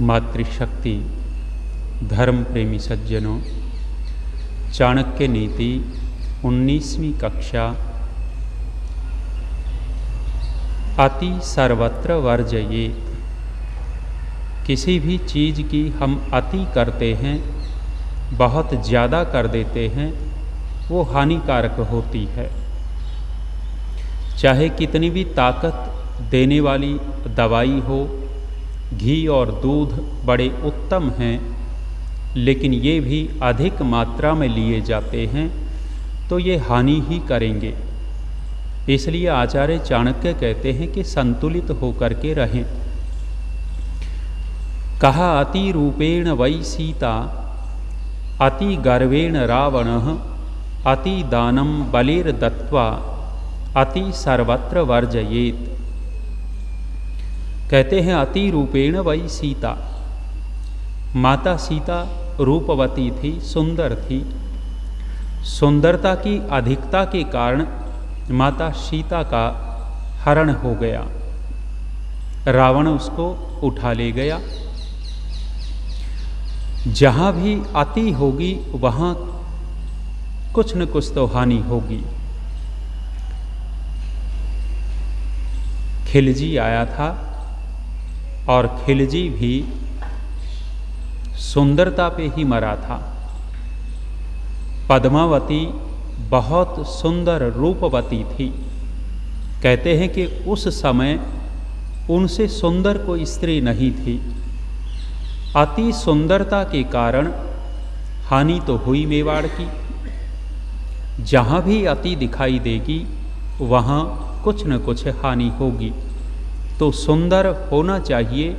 मातृशक्ति, धर्म प्रेमी सज्जनों, चाणक्य नीति 19वीं कक्षा। अति सर्वत्र वर्जयेत। किसी भी चीज़ की हम अति करते हैं, बहुत ज़्यादा कर देते हैं, वो हानिकारक होती है। चाहे कितनी भी ताकत देने वाली दवाई हो, घी और दूध बड़े उत्तम हैं, लेकिन ये भी अधिक मात्रा में लिए जाते हैं तो ये हानि ही करेंगे। इसलिए आचार्य चाणक्य कहते हैं कि संतुलित होकर के रहें। कहा अति रूपेण वै सीता, अति गर्वेण रावणः, अति दानं बलिर दत्वा, अति सर्वत्र वर्जयेत। कहते हैं अति रूपेण वै सीता। माता सीता रूपवती थी, सुंदर थी। सुंदरता की अधिकता के कारण माता सीता का हरण हो गया। रावण उसको उठा ले गया। जहाँ भी अति होगी वहाँ कुछ न कुछ तो हानि होगी। खिलजी आया था और खिलजी भी सुंदरता पे ही मरा था। पद्मावती बहुत सुंदर रूपवती थी। कहते हैं कि उस समय उनसे सुंदर कोई स्त्री नहीं थी। अति सुंदरता के कारण हानि तो हुई मेवाड़ की। जहाँ भी अति दिखाई देगी वहाँ कुछ न कुछ हानि होगी। तो सुंदर होना चाहिए,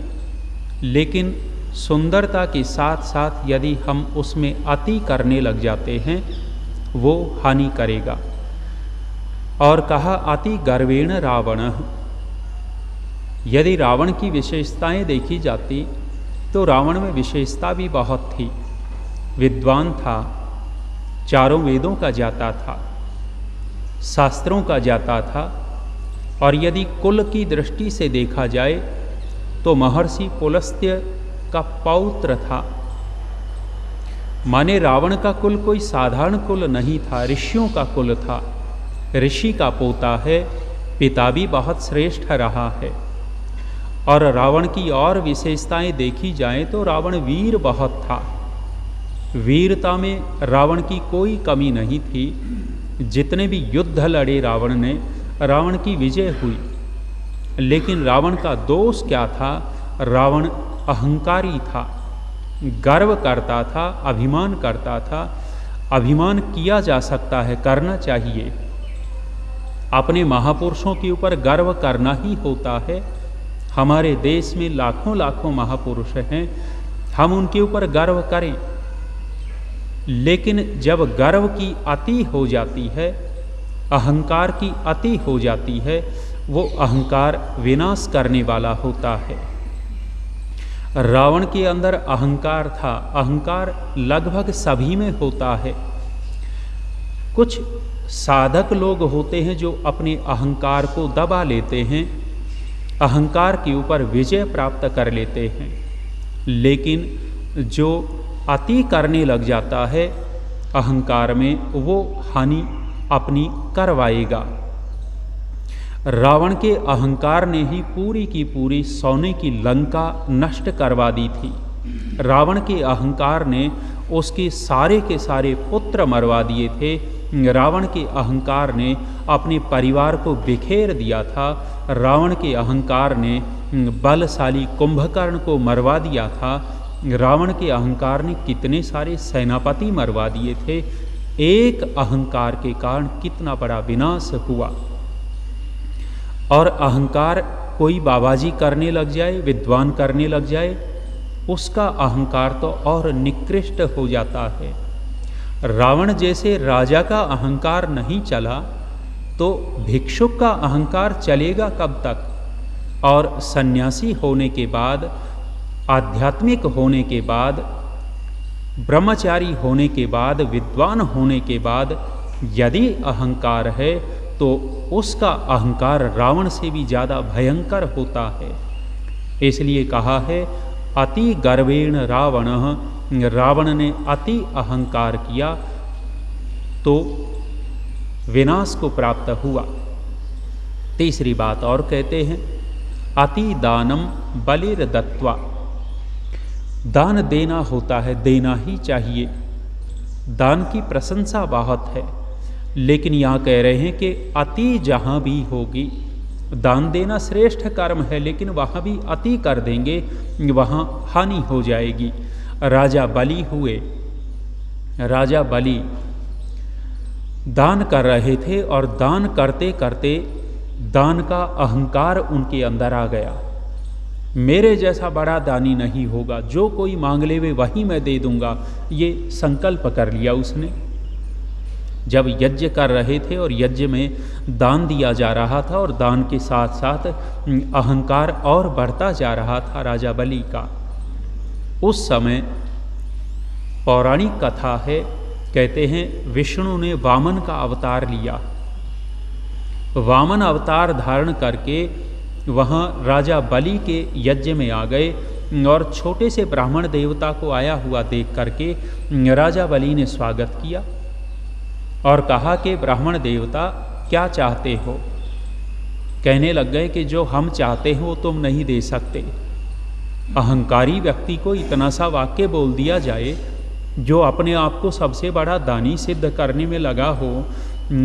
लेकिन सुंदरता के साथ साथ यदि हम उसमें अति करने लग जाते हैं वो हानि करेगा। और कहा अति गर्वेण रावणः। यदि रावण की विशेषताएं देखी जाती तो रावण में विशेषता भी बहुत थी। विद्वान था, चारों वेदों का ज्ञाता था, शास्त्रों का ज्ञाता था, और यदि कुल की दृष्टि से देखा जाए तो महर्षि पुलस्त्य का पौत्र था। माने रावण का कुल कोई साधारण कुल नहीं था, ऋषियों का कुल था। ऋषि का पोता है, पिता भी बहुत श्रेष्ठ रहा है। और रावण की और विशेषताएं देखी जाएं तो रावण वीर बहुत था। वीरता में रावण की कोई कमी नहीं थी। जितने भी युद्ध लड़े रावण ने, रावण की विजय हुई। लेकिन रावण का दोष क्या था? रावण अहंकारी था, गर्व करता था, अभिमान करता था। अभिमान किया जा सकता है, करना चाहिए। अपने महापुरुषों के ऊपर गर्व करना ही होता है। हमारे देश में लाखों लाखों महापुरुष हैं, हम उनके ऊपर गर्व करें। लेकिन जब गर्व की अति हो जाती है, अहंकार की अति हो जाती है, वो अहंकार विनाश करने वाला होता है। रावण के अंदर अहंकार था। अहंकार लगभग सभी में होता है। कुछ साधक लोग होते हैं जो अपने अहंकार को दबा लेते हैं, अहंकार के ऊपर विजय प्राप्त कर लेते हैं। लेकिन जो अति करने लग जाता है अहंकार में, वो हानि अपनी करवाएगा। रावण के अहंकार ने ही पूरी की पूरी सोने की लंका नष्ट करवा दी थी। रावण के अहंकार ने उसके सारे के सारे पुत्र मरवा दिए थे। रावण के अहंकार ने अपने परिवार को बिखेर दिया था। रावण के अहंकार ने बलशाली कुंभकर्ण को मरवा दिया था। रावण के अहंकार ने कितने सारे सेनापति मरवा दिए थे। एक अहंकार के कारण कितना बड़ा विनाश हुआ। और अहंकार कोई बाबाजी करने लग जाए, विद्वान करने लग जाए, उसका अहंकार तो और निकृष्ट हो जाता है। रावण जैसे राजा का अहंकार नहीं चला तो भिक्षुक का अहंकार चलेगा कब तक? और सन्यासी होने के बाद, आध्यात्मिक होने के बाद, ब्रह्मचारी होने के बाद, विद्वान होने के बाद यदि अहंकार है तो उसका अहंकार रावण से भी ज़्यादा भयंकर होता है। इसलिए कहा है अति गर्वेण रावण, रावण ने अति अहंकार किया तो विनाश को प्राप्त हुआ। तीसरी बात और कहते हैं, अति दानम बलिर दत्वा, दान देना होता है, देना ही चाहिए, दान की प्रशंसा बहुत है, लेकिन यहाँ कह रहे हैं कि अति जहाँ भी होगी, दान देना श्रेष्ठ कर्म है, लेकिन वहाँ भी अति कर देंगे वहाँ हानि हो जाएगी। राजा बलि हुए, राजा बलि दान कर रहे थे और दान करते करते दान का अहंकार उनके अंदर आ गया। मेरे जैसा बड़ा दानी नहीं होगा, जो कोई मांग ले वे वही मैं दे दूंगा, ये संकल्प कर लिया उसने। जब यज्ञ कर रहे थे और यज्ञ में दान दिया जा रहा था और दान के साथ साथ अहंकार और बढ़ता जा रहा था राजा बलि का, उस समय पौराणिक कथा है, कहते हैं विष्णु ने वामन का अवतार लिया। वामन अवतार धारण करके वहाँ राजा बलि के यज्ञ में आ गए और छोटे से ब्राह्मण देवता को आया हुआ देख करके राजा बलि ने स्वागत किया और कहा कि ब्राह्मण देवता क्या चाहते हो। कहने लग गए कि जो हम चाहते हो तुम नहीं दे सकते। अहंकारी व्यक्ति को इतना सा वाक्य बोल दिया जाए, जो अपने आप को सबसे बड़ा दानी सिद्ध करने में लगा हो,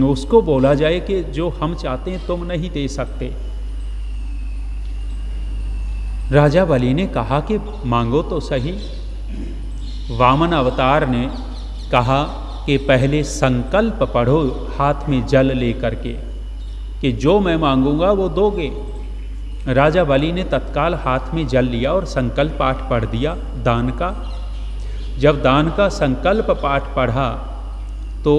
उसको बोला जाए कि जो हम चाहते हैं तुम नहीं दे सकते। राजा बलि ने कहा कि मांगो तो सही। वामन अवतार ने कहा कि पहले संकल्प पढ़ो हाथ में जल लेकर के, कि जो मैं मांगूंगा वो दोगे। राजा बलि ने तत्काल हाथ में जल लिया और संकल्प पाठ पढ़ दिया दान का। जब दान का संकल्प पाठ पढ़ा तो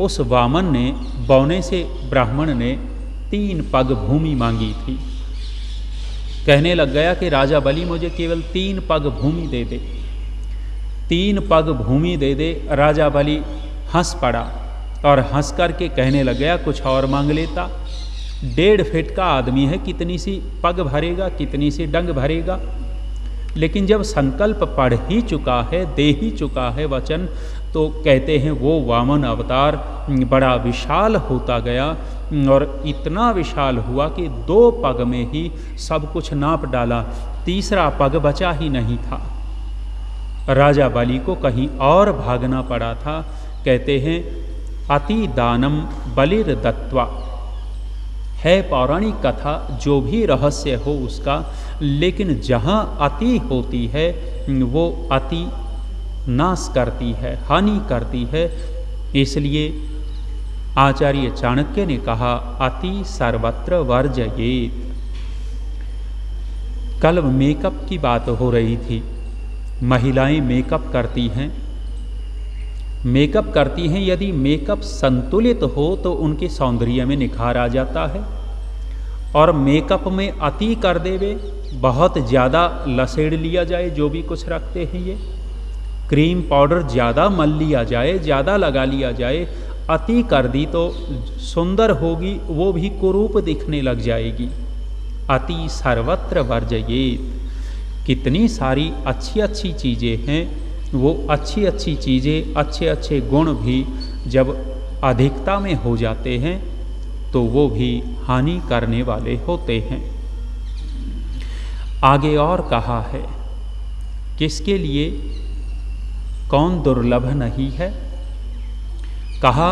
उस वामन ने, बौने से ब्राह्मण ने 3 पग भूमि मांगी थी। कहने लग गया कि राजा बलि मुझे केवल 3 पग भूमि दे दे, 3 पग भूमि दे दे। राजा बलि हंस पड़ा और हंस करके कहने लग गया कुछ और मांग लेता। 1.5 फीट का आदमी है, कितनी सी पग भरेगा, कितनी सी डंग भरेगा। लेकिन जब संकल्प पढ़ ही चुका है, दे ही चुका है वचन, तो कहते हैं वो वामन अवतार बड़ा विशाल होता गया और इतना विशाल हुआ कि 2 पग में ही सब कुछ नाप डाला, तीसरा पग बचा ही नहीं था। राजा बलि को कहीं और भागना पड़ा था। कहते हैं अति दानम बलिर दत्वा, है पौराणिक कथा, जो भी रहस्य हो उसका, लेकिन जहाँ अति होती है वो अति नाश करती है, हानि करती है। इसलिए आचार्य चाणक्य ने कहा अति सर्वत्र वर्जयेत। कल मेकअप की बात हो रही थी। महिलाएं मेकअप करती हैं, मेकअप करती हैं, यदि मेकअप संतुलित हो तो उनके सौंदर्य में निखार आ जाता है। और मेकअप में अति कर देवे, बहुत ज़्यादा लसेड़ लिया जाए, जो भी कुछ रखते हैं ये क्रीम पाउडर ज़्यादा मल लिया जाए, ज़्यादा लगा लिया जाए, अति कर दी तो सुंदर होगी वो भी कुरूप दिखने लग जाएगी। अति सर्वत्र वर्जयेत। कितनी सारी अच्छी अच्छी चीज़ें हैं, वो अच्छी अच्छी चीज़ें, अच्छे अच्छे गुण भी जब अधिकता में हो जाते हैं तो वो भी हानि करने वाले होते हैं। आगे और कहा है, किसके लिए कौन दुर्लभ नहीं है। कहा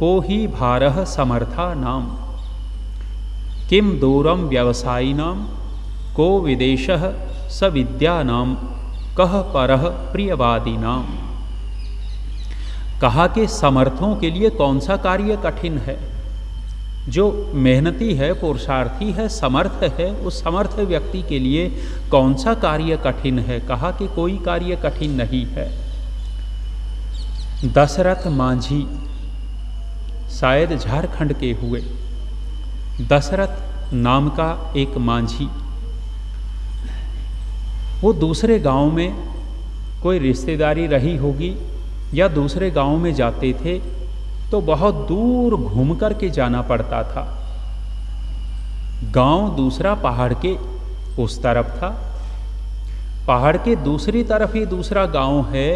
को ही भारः समर्था नाम, किम दूरम व्यवसायिनाम, को विदेशः स विद्यानाम, कह परः प्रियवादिनाम। कहा कि समर्थों के लिए कौन सा कार्य कठिन है। जो मेहनती है, पुरुषार्थी है, समर्थ है, उस समर्थ व्यक्ति के लिए कौन सा कार्य कठिन है। कहा कि कोई कार्य कठिन नहीं है। दशरथ मांझी शायद झारखंड के हुए, दशरथ नाम का एक मांझी, वो दूसरे गांव में कोई रिश्तेदारी रही होगी या दूसरे गांव में जाते थे तो बहुत दूर घूम कर के जाना पड़ता था। गांव दूसरा पहाड़ के उस तरफ था पहाड़ के दूसरी तरफ ही दूसरा गांव है,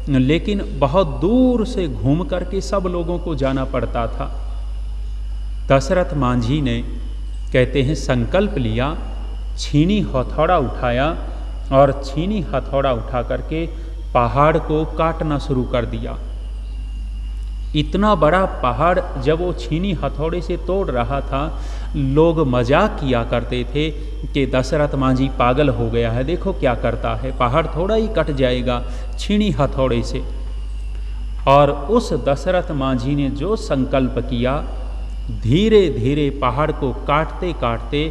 लेकिन बहुत दूर से घूम करके सब लोगों को जाना पड़ता था। दशरथ मांझी ने, कहते हैं, संकल्प लिया, छीनी हथौड़ा उठाया और छीनी हथौड़ा उठा करके पहाड़ को काटना शुरू कर दिया। इतना बड़ा पहाड़ जब वो छीनी हथौड़े से तोड़ रहा था, लोग मजाक किया करते थे कि दशरथ मांझी पागल हो गया है, देखो क्या करता है, पहाड़ थोड़ा ही कट जाएगा छीनी हथौड़े से। और उस दशरथ मांझी ने जो संकल्प किया, धीरे धीरे पहाड़ को काटते काटते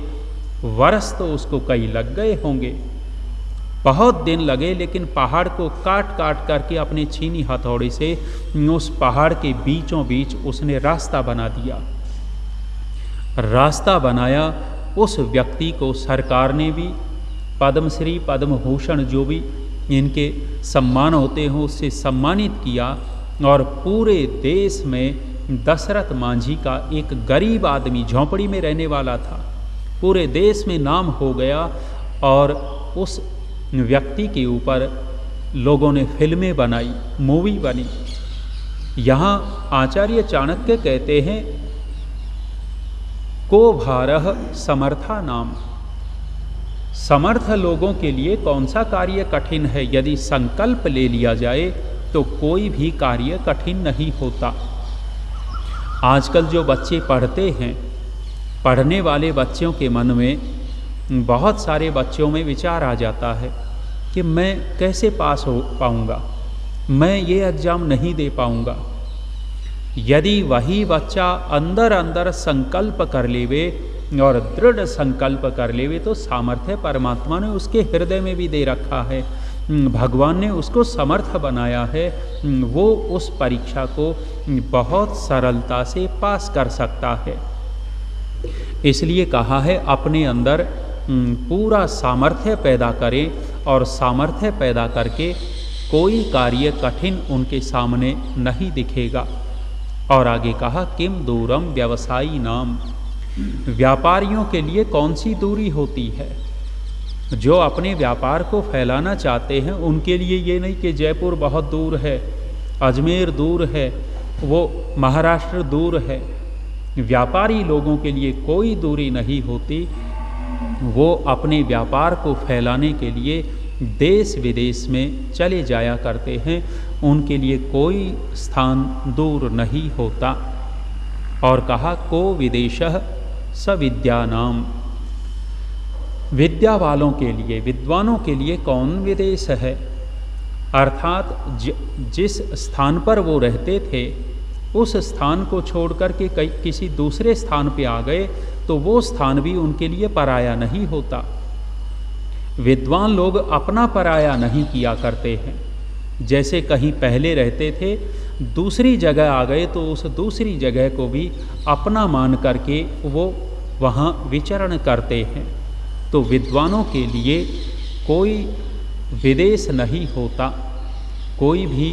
वर्ष तो उसको कई लग गए होंगे, बहुत दिन लगे, लेकिन पहाड़ को काट काट करके अपने छीनी हथौड़े से उस पहाड़ के बीचों बीच उसने रास्ता बना दिया। रास्ता बनाया, उस व्यक्ति को सरकार ने भी पद्मश्री पद्म भूषण जो भी इनके सम्मान होते हैं उससे सम्मानित किया। और पूरे देश में दशरथ मांझी का, एक गरीब आदमी झोंपड़ी में रहने वाला था, पूरे देश में नाम हो गया। और उस व्यक्ति के ऊपर लोगों ने फिल्में बनाई, मूवी बनी। यहाँ आचार्य चाणक्य कहते हैं, को भारह समर्था नाम, समर्थ लोगों के लिए कौन सा कार्य कठिन है। यदि संकल्प ले लिया जाए तो कोई भी कार्य कठिन नहीं होता। आजकल जो बच्चे पढ़ते हैं, पढ़ने वाले बच्चों के मन में, बहुत सारे बच्चों में विचार आ जाता है कि मैं कैसे पास हो पाऊंगा, मैं ये एग्ज़ाम नहीं दे पाऊंगा। यदि वही बच्चा अंदर अंदर संकल्प कर लेवे और दृढ़ संकल्प कर लेवे तो सामर्थ्य परमात्मा ने उसके हृदय में भी दे रखा है, भगवान ने उसको समर्थ बनाया है, वो उस परीक्षा को बहुत सरलता से पास कर सकता है। इसलिए कहा है अपने अंदर पूरा सामर्थ्य पैदा करें, और सामर्थ्य पैदा करके कोई कार्य कठिन उनके सामने नहीं दिखेगा। और आगे कहा, किम दूरम व्यवसायी नाम, व्यापारियों के लिए कौन सी दूरी होती है। जो अपने व्यापार को फैलाना चाहते हैं उनके लिए ये नहीं कि जयपुर बहुत दूर है, अजमेर दूर है, वो महाराष्ट्र दूर है। व्यापारी लोगों के लिए कोई दूरी नहीं होती, वो अपने व्यापार को फैलाने के लिए देश विदेश में चले जाया करते हैं, उनके लिए कोई स्थान दूर नहीं होता। और कहा, को विदेशः स विद्यानाम, विद्या वालों के लिए, विद्वानों के लिए कौन विदेश है। अर्थात जिस स्थान पर वो रहते थे उस स्थान को छोड़कर के किसी दूसरे स्थान पे आ गए तो वो स्थान भी उनके लिए पराया नहीं होता। विद्वान लोग अपना पराया नहीं किया करते हैं। जैसे कहीं पहले रहते थे, दूसरी जगह आ गए तो उस दूसरी जगह को भी अपना मान करके वो वहाँ विचरण करते हैं। तो विद्वानों के लिए कोई विदेश नहीं होता, कोई भी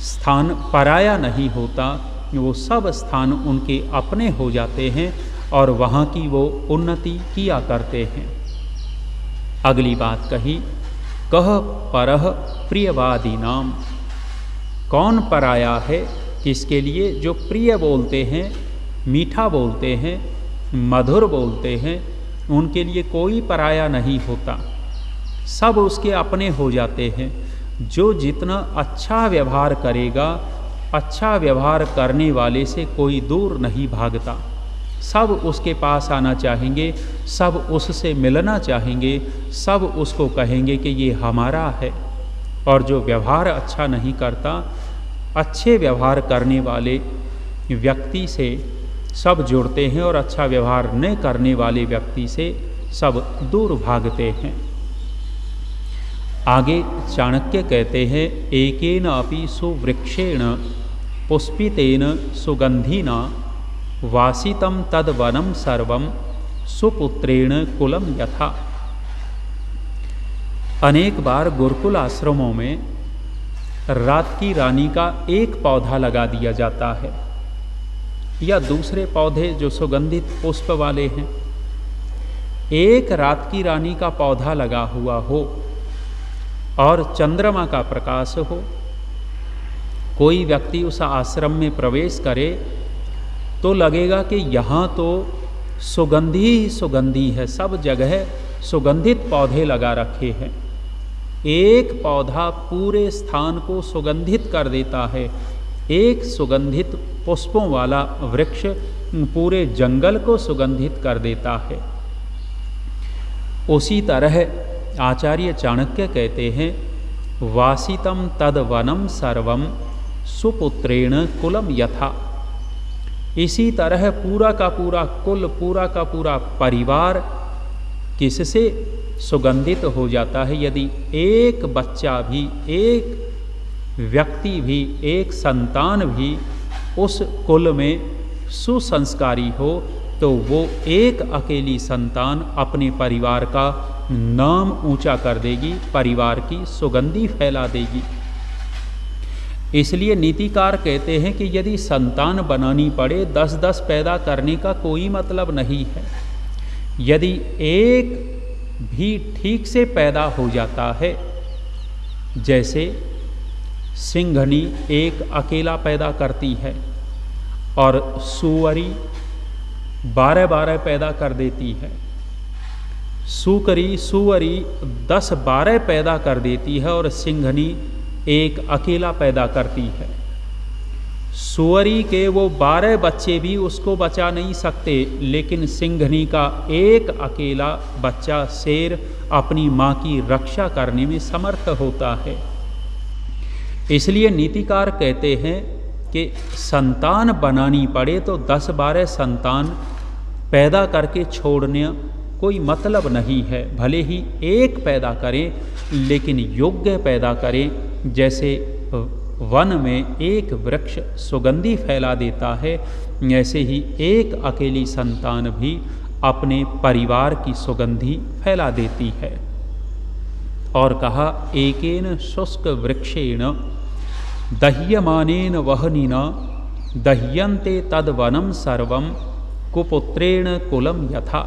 स्थान पराया नहीं होता, वो सब स्थान उनके अपने हो जाते हैं और वहाँ की वो उन्नति किया करते हैं। अगली बात कही, कह परह प्रियवादी नाम, कौन पराया है किसके लिए। जो प्रिय बोलते हैं, मीठा बोलते हैं, मधुर बोलते हैं, उनके लिए कोई पराया नहीं होता, सब उसके अपने हो जाते हैं। जो जितना अच्छा व्यवहार करेगा, अच्छा व्यवहार करने वाले से कोई दूर नहीं भागता, सब उसके पास आना चाहेंगे, सब उससे मिलना चाहेंगे, सब उसको कहेंगे कि ये हमारा है। और जो व्यवहार अच्छा नहीं करता, अच्छे व्यवहार करने वाले व्यक्ति से सब जुड़ते हैं और अच्छा व्यवहार न करने वाले व्यक्ति से सब दूर भागते हैं। आगे चाणक्य कहते हैं, एकेन अपि सुवृक्षेण पुष्पितेन सुगंधिना वासितम तद्वनम सर्वम सुपुत्रेण कुलम यथा। अनेक बार गुरुकुल आश्रमों में रात की रानी का एक पौधा लगा दिया जाता है, या दूसरे पौधे जो सुगंधित पुष्प वाले हैं। एक रात की रानी का पौधा लगा हुआ हो और चंद्रमा का प्रकाश हो। कोई व्यक्ति उस आश्रम में प्रवेश करे तो लगेगा कि यहाँ तो सुगंधी ही सुगंधी है, सब जगह सुगंधित पौधे लगा रखे हैं। एक पौधा पूरे स्थान को सुगंधित कर देता है, एक सुगंधित पुष्पों वाला वृक्ष पूरे जंगल को सुगंधित कर देता है। उसी तरह आचार्य चाणक्य कहते हैं, वासितम तद वनम सर्वम सुपुत्रेण कुलम यथा। इसी तरह पूरा का पूरा कुल, पूरा का पूरा परिवार किससे सुगंधित हो जाता है? यदि एक बच्चा भी, एक व्यक्ति भी, एक संतान भी उस कुल में सुसंस्कारी हो तो वो एक अकेली संतान अपने परिवार का नाम ऊंचा कर देगी, परिवार की सुगंधी फैला देगी। इसलिए नीतिकार कहते हैं कि यदि संतान बनानी पड़े 10-10 पैदा करने का कोई मतलब नहीं है। यदि एक भी ठीक से पैदा हो जाता है, जैसे सिंघनी एक अकेला पैदा करती है और सुअरी 12-12 पैदा कर देती है, सुअरी 10-12 पैदा कर देती है और सिंघनी एक अकेला पैदा करती है। सुअरी के वो 12 बच्चे भी उसको बचा नहीं सकते, लेकिन सिंघनी का एक अकेला बच्चा शेर अपनी माँ की रक्षा करने में समर्थ होता है। इसलिए नीतिकार कहते हैं कि संतान बनानी पड़े तो 10-12 संतान पैदा करके छोड़ने कोई मतलब नहीं है। भले ही एक पैदा करें, लेकिन योग्य पैदा करें। जैसे वन में एक वृक्ष सुगंधी फैला देता है, ऐसे ही एक अकेली संतान भी अपने परिवार की सुगंधी फैला देती है। और कहा, एकेन शुष्क वृक्षेण दह्यमानेन वहनिना दह्यन्ते तद्वनं सर्वं कुपुत्रेण कुलम यथा।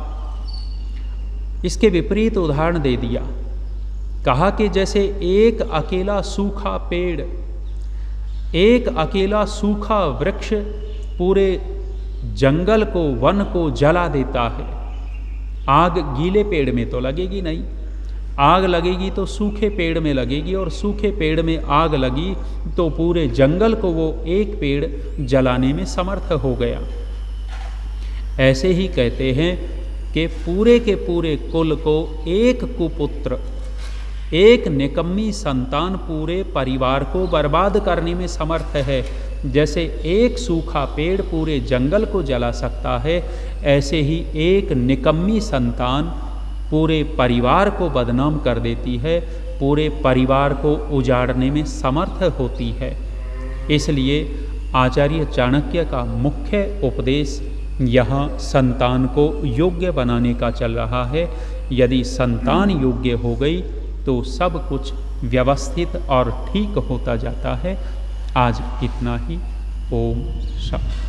इसके विपरीत उदाहरण दे दिया। कहा कि जैसे एक अकेला सूखा पेड़, एक अकेला सूखा वृक्ष पूरे जंगल को, वन को जला देता है। आग गीले पेड़ में तो लगेगी नहीं, आग लगेगी तो सूखे पेड़ में लगेगी, और सूखे पेड़ में आग लगी तो पूरे जंगल को वो एक पेड़ जलाने में समर्थ हो गया। ऐसे ही कहते हैं कि पूरे के पूरे कुल को एक कुपुत्र, एक निकम्मी संतान पूरे परिवार को बर्बाद करने में समर्थ है। जैसे एक सूखा पेड़ पूरे जंगल को जला सकता है, ऐसे ही एक निकम्मी संतान पूरे परिवार को बदनाम कर देती है, पूरे परिवार को उजाड़ने में समर्थ होती है। इसलिए आचार्य चाणक्य का मुख्य उपदेश यहाँ संतान को योग्य बनाने का चल रहा है। यदि संतान योग्य हो गई तो सब कुछ व्यवस्थित और ठीक होता जाता है। आज इतना ही। ओम शांति।